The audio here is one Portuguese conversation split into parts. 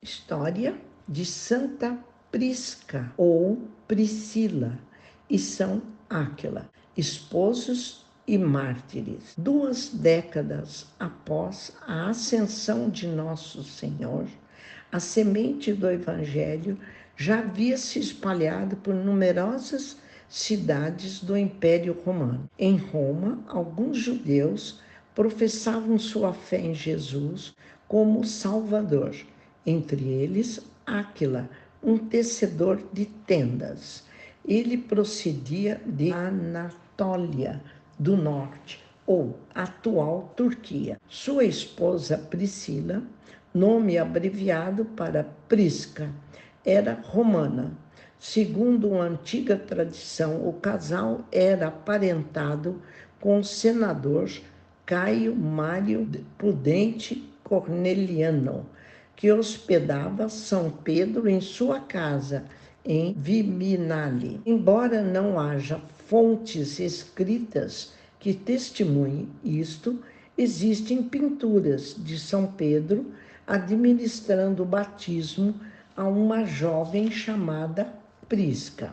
História de Santa Prisca ou Priscila e São Áquila, esposos e mártires. 2 décadas após a ascensão de Nosso Senhor, a semente do Evangelho já havia se espalhado por numerosas cidades do Império Romano. Em Roma, alguns judeus professavam sua fé em Jesus como Salvador, entre eles Áquila, um tecedor de tendas. Ele procedia de Anatólia do Norte, ou atual Turquia. Sua esposa Priscila, nome abreviado para Prisca, era romana. Segundo uma antiga tradição, o casal era aparentado com o senador Caio Mário Prudente Corneliano, que hospedava São Pedro em sua casa, em Viminale. Embora não haja fontes escritas que testemunhem isto, existem pinturas de São Pedro administrando o batismo a uma jovem chamada Prisca.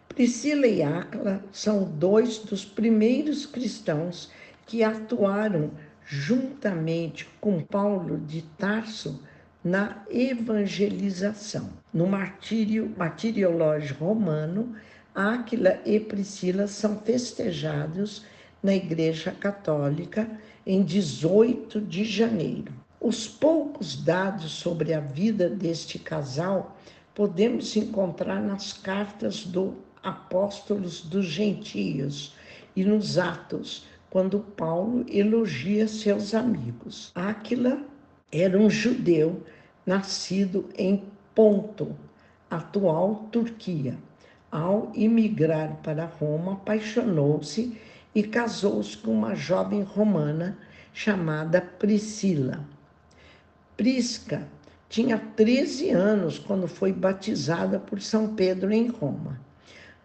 Priscila e Áquila são 2 dos primeiros cristãos que atuaram juntamente com Paulo de Tarso na evangelização. No martiriológio romano, Áquila e Priscila são festejados na Igreja Católica em 18 de janeiro. Os poucos dados sobre a vida deste casal podemos encontrar nas cartas do Apóstolos dos Gentios e nos Atos, quando Paulo elogia seus amigos. Áquila era um judeu nascido em Ponto, atual Turquia. Ao imigrar para Roma, apaixonou-se e casou-se com uma jovem romana chamada Priscila. Prisca tinha 13 anos quando foi batizada por São Pedro em Roma.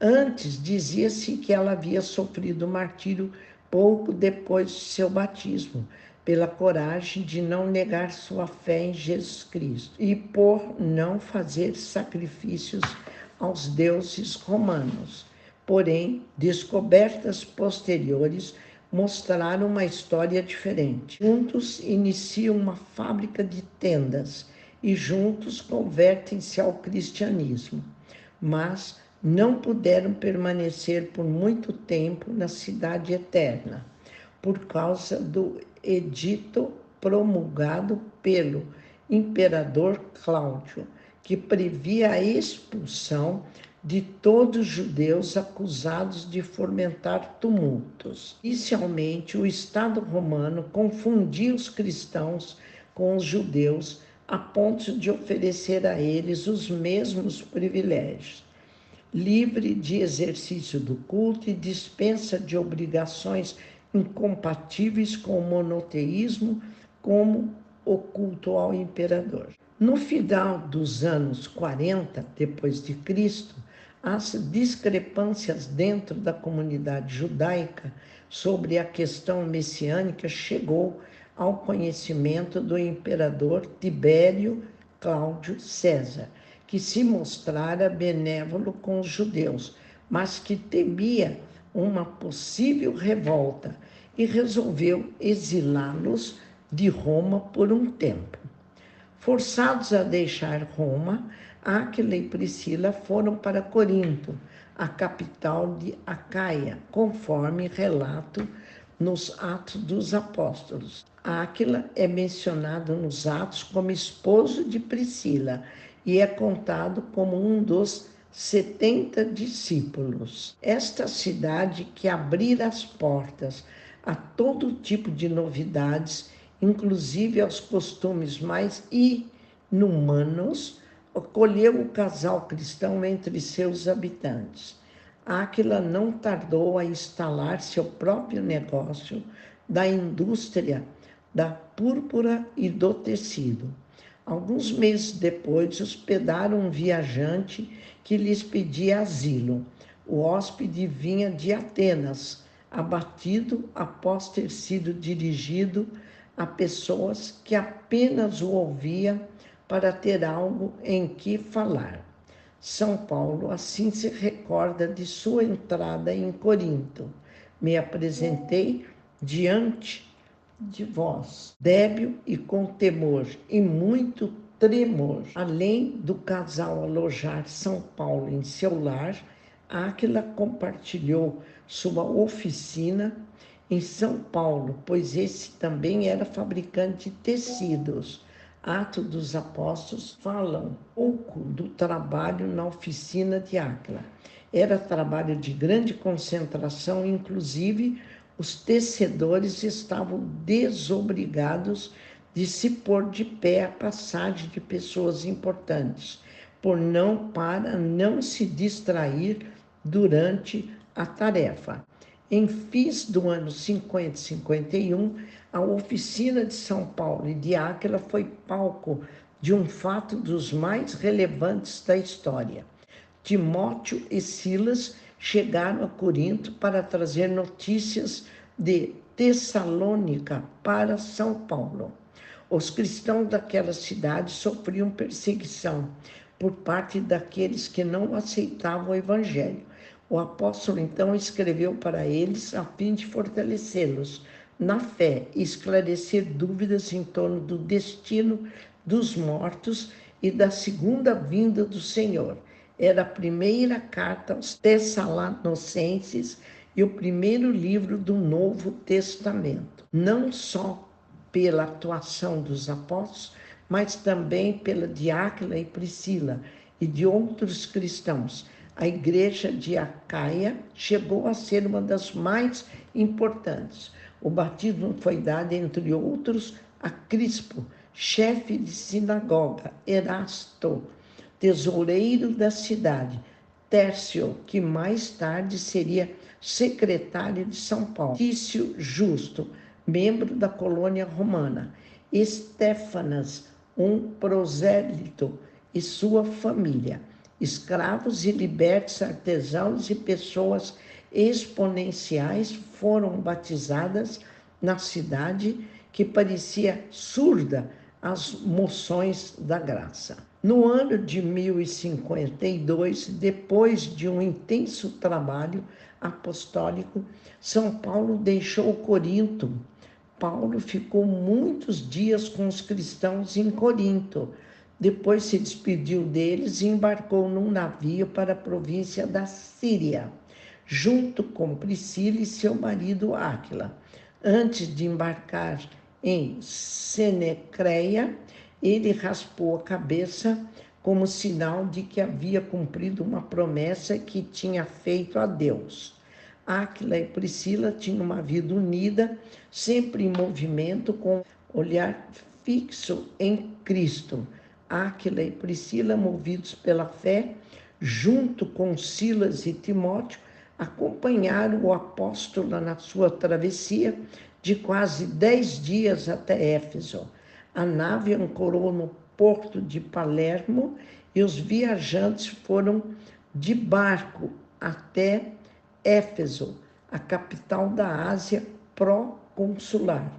Antes, dizia-se que ela havia sofrido martírio pouco depois de seu batismo, pela coragem de não negar sua fé em Jesus Cristo e por não fazer sacrifícios aos deuses romanos. Porém, descobertas posteriores mostraram uma história diferente. Juntos iniciam uma fábrica de tendas e juntos convertem-se ao cristianismo, mas não puderam permanecer por muito tempo na cidade eterna, por causa do edito promulgado pelo imperador Cláudio, que previa a expulsão de todos os judeus acusados de fomentar tumultos. Inicialmente, o Estado romano confundia os cristãos com os judeus a ponto de oferecer a eles os mesmos privilégios, livre de exercício do culto e dispensa de obrigações incompatíveis com o monoteísmo, como o culto ao imperador. No final dos anos 40 depois de Cristo, as discrepâncias dentro da comunidade judaica sobre a questão messiânica chegou ao conhecimento do imperador Tibério Cláudio César, que se mostrara benévolo com os judeus, mas que temia uma possível revolta e resolveu exilá-los de Roma por um tempo. Forçados a deixar Roma, Áquila e Priscila foram para Corinto, a capital de Acaia, conforme relato nos Atos dos Apóstolos. Áquila é mencionado nos Atos como esposo de Priscila e é contado como um dos 70 discípulos. Esta cidade, que abrira as portas a todo tipo de novidades, inclusive aos costumes mais inumanos, acolheu o casal cristão entre seus habitantes. Áquila não tardou a instalar seu próprio negócio da indústria da púrpura e do tecido. Alguns meses depois, hospedaram um viajante que lhes pedia asilo. O hóspede vinha de Atenas, abatido após ter sido dirigido a pessoas que apenas o ouviam para ter algo em que falar. São Paulo assim se recorda de sua entrada em Corinto. Me apresentei diante de vós, débil e com temor, e muito tremor. Além do casal alojar São Paulo em seu lar, Áquila compartilhou sua oficina em São Paulo, pois esse também era fabricante de tecidos. Atos dos Apóstolos falam pouco do trabalho na oficina de Áquila. Era trabalho de grande concentração, inclusive os tecedores estavam desobrigados de se pôr de pé à passagem de pessoas importantes, para não se distrair durante a tarefa. Em fins do ano 50 e 51, a oficina de São Paulo e de Áquila foi palco de um fato dos mais relevantes da história. Timóteo e Silas chegaram a Corinto para trazer notícias de Tessalônica para São Paulo. Os cristãos daquela cidade sofriam perseguição por parte daqueles que não aceitavam o evangelho. O apóstolo então escreveu para eles a fim de fortalecê-los na fé e esclarecer dúvidas em torno do destino dos mortos e da segunda vinda do Senhor. Era a primeira carta aos Tessalonicenses e o primeiro livro do Novo Testamento. Não só pela atuação dos apóstolos, mas também pela de Áquila e Priscila e de outros cristãos. A igreja de Acaia chegou a ser uma das mais importantes. O batismo foi dado, entre outros, a Crispo, chefe de sinagoga, Erasto, tesoureiro da cidade, Tércio, que mais tarde seria secretário de São Paulo, Tício Justo, membro da colônia romana, Estéfanas, um prosélito, e sua família, escravos e libertos, artesãos e pessoas exponenciais foram batizadas na cidade que parecia surda às moções da graça. No ano de 1052, depois de um intenso trabalho apostólico, São Paulo deixou Corinto. Paulo ficou muitos dias com os cristãos em Corinto. Depois se despediu deles e embarcou num navio para a província da Síria, junto com Priscila e seu marido Áquila. Antes de embarcar em Cenecreia, ele raspou a cabeça como sinal de que havia cumprido uma promessa que tinha feito a Deus. Áquila e Priscila tinham uma vida unida, sempre em movimento, com olhar fixo em Cristo. Áquila e Priscila, movidos pela fé, junto com Silas e Timóteo, acompanharam o apóstolo na sua travessia de quase 10 dias até Éfeso. A nave ancorou no porto de Palermo e os viajantes foram de barco até Éfeso, a capital da Ásia pró-consular.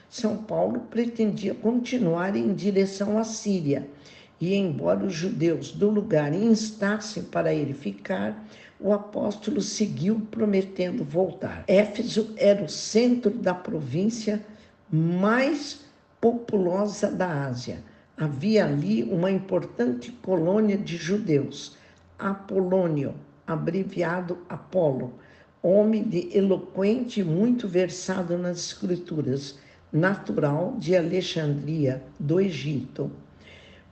São Paulo pretendia continuar em direção à Síria, e embora os judeus do lugar instassem para ele ficar, o apóstolo seguiu prometendo voltar. Éfeso era o centro da província mais populosa da Ásia. Havia ali uma importante colônia de judeus. Apolônio, abreviado Apolo, homem de eloquente e muito versado nas escrituras, natural de Alexandria, do Egito.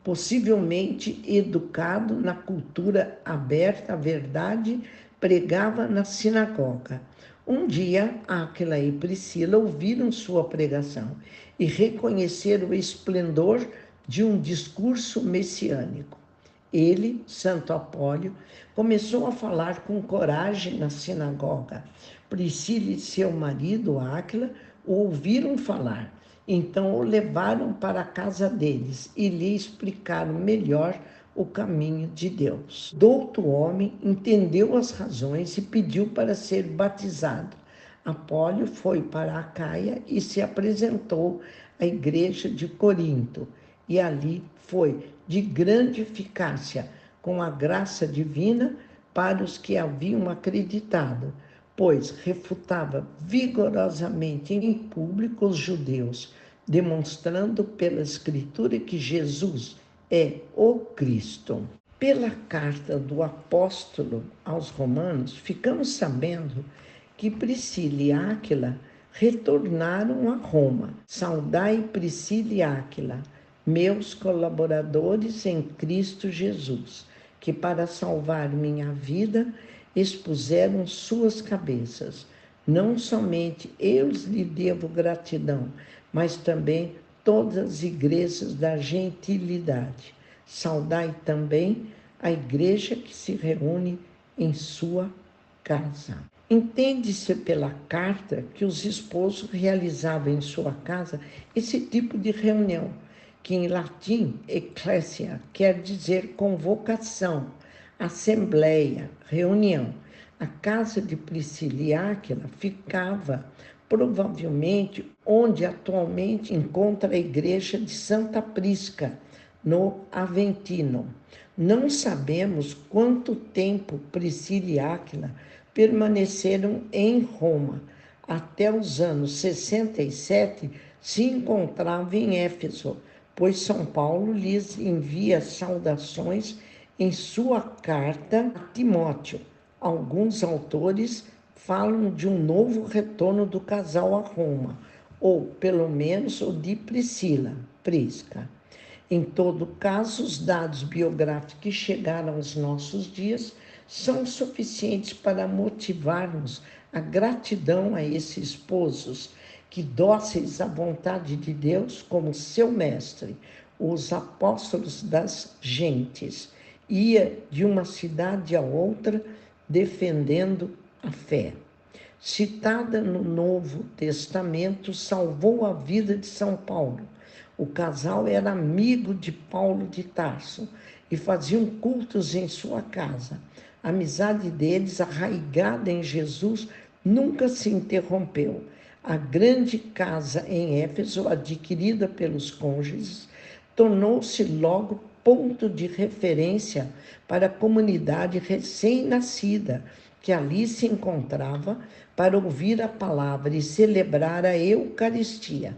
Possivelmente educado na cultura aberta à verdade, pregava na sinagoga. Um dia, Áquila e Priscila ouviram sua pregação e reconheceram o esplendor de um discurso messiânico. Ele, Santo Apólio, começou a falar com coragem na sinagoga. Priscila e seu marido, Áquila, o ouviram falar. Então o levaram para a casa deles e lhe explicaram melhor o caminho de Deus. Douto homem entendeu as razões e pediu para ser batizado. Apólio foi para Acaia e se apresentou à igreja de Corinto, e ali foi de grande eficácia, com a graça divina para os que haviam acreditado, pois refutava vigorosamente em público os judeus, demonstrando pela Escritura que Jesus é o Cristo. Pela carta do apóstolo aos Romanos, ficamos sabendo que Priscila e Áquila retornaram a Roma. Saudai Priscila e Áquila, meus colaboradores em Cristo Jesus, que para salvar minha vida expuseram suas cabeças. Não somente eu lhe devo gratidão, mas também todas as igrejas da gentilidade. Saudai também a igreja que se reúne em sua casa. Entende-se pela carta que os esposos realizavam em sua casa esse tipo de reunião, que em latim, ecclesia, quer dizer convocação, assembleia, reunião. A casa de Priscila e Áquila ficava provavelmente onde atualmente encontra a igreja de Santa Prisca, no Aventino. Não sabemos quanto tempo Priscila e Áquila permaneceram em Roma. Até os anos 67 se encontrava em Éfeso, pois São Paulo lhes envia saudações em sua carta a Timóteo. Alguns autores falam de um novo retorno do casal a Roma, ou pelo menos o de Priscila, Prisca. Em todo caso, os dados biográficos que chegaram aos nossos dias são suficientes para motivarmos a gratidão a esses esposos que, dóceis à vontade de Deus como seu mestre, os apóstolos das gentes, ia de uma cidade a outra defendendo a fé. Citada no Novo Testamento, salvou a vida de São Paulo. O casal era amigo de Paulo de Tarso e faziam cultos em sua casa. A amizade deles, arraigada em Jesus, nunca se interrompeu. A grande casa em Éfeso, adquirida pelos cônjuges, tornou-se logo ponto de referência para a comunidade recém-nascida que ali se encontrava para ouvir a palavra e celebrar a Eucaristia.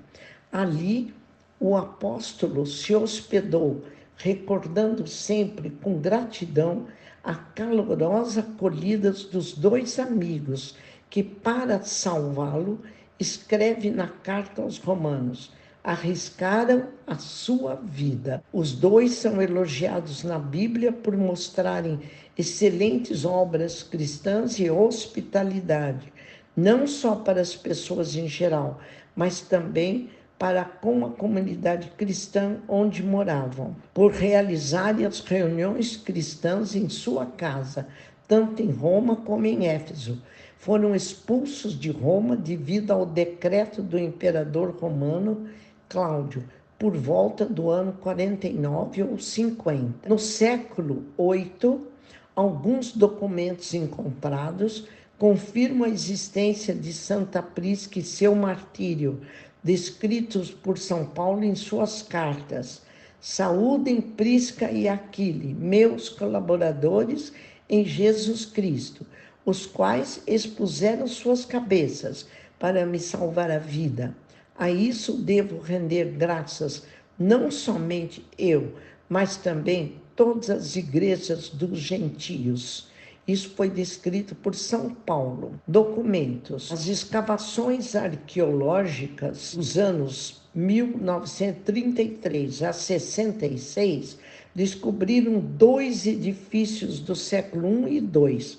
Ali, o apóstolo se hospedou, recordando sempre com gratidão a calorosa acolhida dos dois amigos, que, para salvá-lo, escreve na carta aos Romanos, arriscaram a sua vida. Os dois são elogiados na Bíblia por mostrarem excelentes obras cristãs e hospitalidade, não só para as pessoas em geral, mas também para com a comunidade cristã onde moravam, por realizarem as reuniões cristãs em sua casa, tanto em Roma como em Éfeso. Foram expulsos de Roma devido ao decreto do imperador romano Cláudio, por volta do ano 49 ou 50. No século VIII, alguns documentos encontrados confirmam a existência de Santa Prisca e seu martírio, descritos por São Paulo em suas cartas. Saúdem Prisca e Aquile, meus colaboradores em Jesus Cristo, os quais expuseram suas cabeças para me salvar a vida. A isso devo render graças, não somente eu, mas também todas as igrejas dos gentios. Isso foi descrito por São Paulo. Documentos. As escavações arqueológicas dos anos 1933 a 66 descobriram 2 edifícios do século I e II.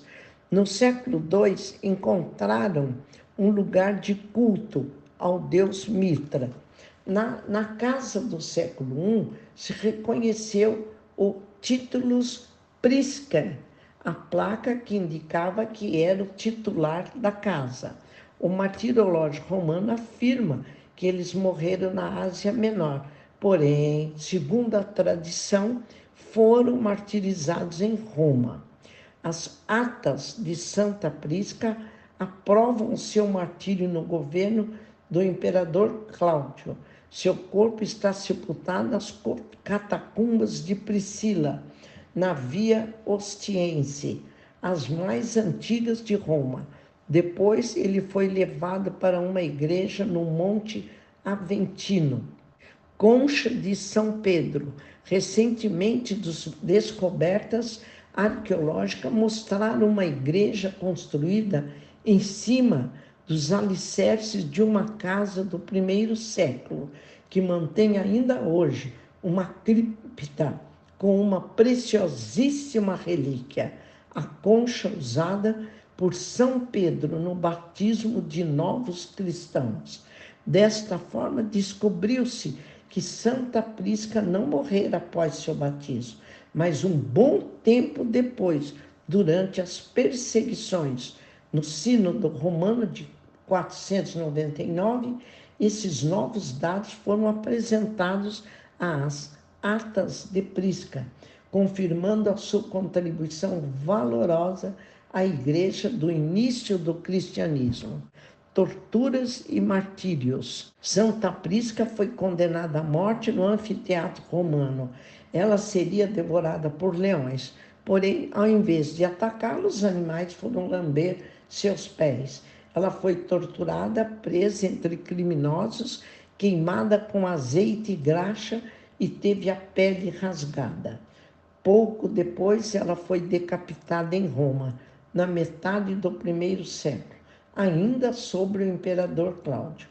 No século II, encontraram um lugar de culto ao deus Mitra. Na casa do século I, se reconheceu o Titulus Prisca, a placa que indicava que era o titular da casa. O martirológio romano afirma que eles morreram na Ásia Menor, porém, segundo a tradição, foram martirizados em Roma. As atas de Santa Prisca aprovam seu martírio no governo do imperador Cláudio. Seu corpo está sepultado nas catacumbas de Priscila, na Via Ostiense, as mais antigas de Roma. Depois ele foi levado para uma igreja no Monte Aventino. Concha de São Pedro, recentemente descobertas arqueológicas, mostraram uma igreja construída em cima dos alicerces de uma casa do primeiro século, que mantém ainda hoje uma cripta com uma preciosíssima relíquia, a concha usada por São Pedro no batismo de novos cristãos. Desta forma, descobriu-se que Santa Prisca não morrera após seu batismo, mas um bom tempo depois, durante as perseguições. No Sínodo Romano de 499, esses novos dados foram apresentados às Atas de Prisca, confirmando a sua contribuição valorosa à Igreja do início do cristianismo. Torturas e martírios. Santa Prisca foi condenada à morte no anfiteatro romano. Ela seria devorada por leões, porém, ao invés de atacá-los, os animais foram lamber seus pés. Ela foi torturada, presa entre criminosos, queimada com azeite e graxa e teve a pele rasgada. Pouco depois, ela foi decapitada em Roma, na metade do primeiro século, ainda sobre o imperador Cláudio.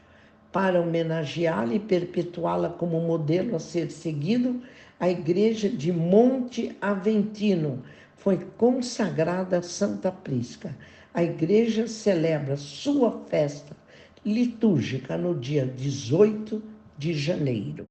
Para homenageá-la e perpetuá-la como modelo a ser seguido, a igreja de Monte Aventino foi consagrada a Santa Prisca. A igreja celebra sua festa litúrgica no dia 18 de janeiro.